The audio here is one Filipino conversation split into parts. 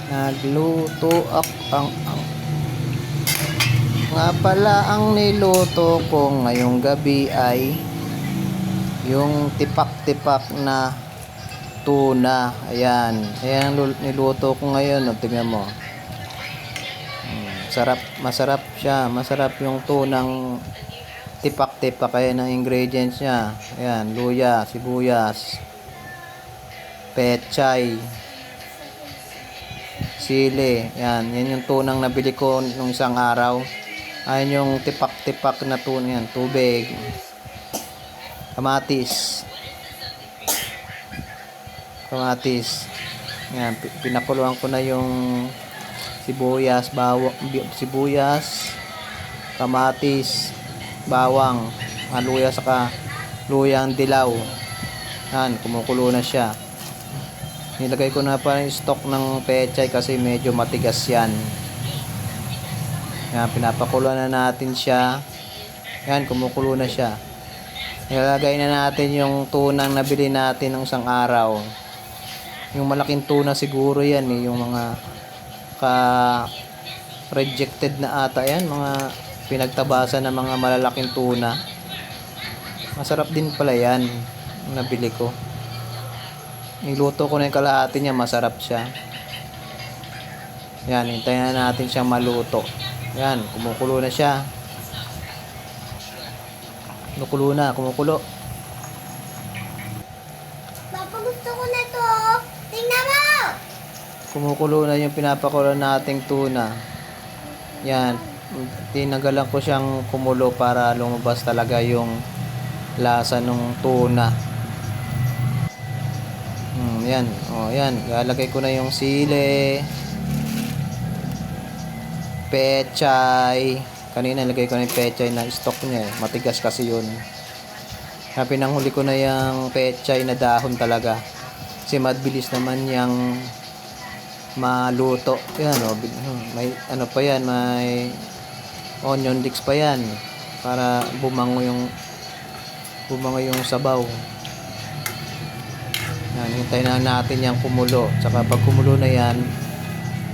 Nagluto ang nga pala ang niluto ko ngayong gabi ay yung tipak-tipak na tuna. Ayan niluto ko ngayon. Tingnan mo. Masarap siya. Masarap yung tunang tipak-tipak. Ayan ang ingredients niya. Ayan, luya, sibuyas, pechay, sili. Yan yung tunang nabili ko nung isang araw. Ayan yung tipak-tipak na tuna yan. Tubig, kamatis. Yan, pinakuluan ko na yung sibuyas, kamatis, bawang, luya, saka luyang dilaw. Yan, kumukulo na siya. Nilagay ko na pa yung stock ng pechay kasi medyo matigas yan. Yan, pinapakulo na natin siya. Yan, kumukulo na siya. Ilalagay na natin yung tunang nabili natin ng isang araw. Yung malaking tuna siguro yan eh. Yung mga rejected na ata yan. Mga pinagtabasan ng mga malalaking tuna. Masarap din pala yan. Yung nabili ko. Niluto ko na yung kalahati niya. Masarap siya. Yan, hintayin na natin siyang maluto. Yan, kumukulo na siya. Kumukulo. Papa, gusto ko na to. Tingnan mo! Kumukulo na yung pinapakulo nating tuna. Yan, tinanggalan ko siyang kumulo para lumabas talaga yung lasa ng tuna. Yan, yan. Lalagay ko na yung sili, pechay. Kanina nilagay ko na yung pechay na stock niya eh. Matigas kasi yun. Kaya pinanghuli ko na yung pechay na dahon talaga. Kasi mabilis naman yung maluto. Yan may ano pa yan, may onion leeks pa yan para bumango yung sabaw. Yan, hintayin na natin yung kumulo. Tsaka pag kumulo na yan,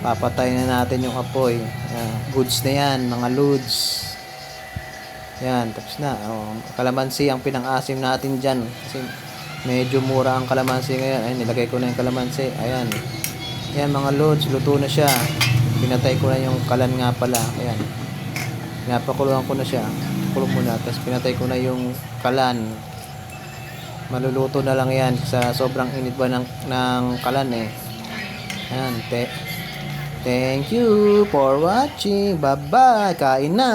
papatayin na natin yung apoy. Goods na yan, mga loads. Yan, tapos na. Kalamansi ang pinang-asim natin dyan. Kasi medyo mura ang kalamansi ngayon. Ayun, nilagay ko na yung kalamansi. Ayan. Yan, mga loads. Luto na siya. Pinatay ko na yung kalan nga pala. Ayan. Pinapakuluan ko na siya. Kulong muna. Tapos pinatay ko na yung kalan. Maluluto na lang yan. Sa sobrang init ba ng kalan eh. Ayan, thank you for watching. Bye-bye. Kain na.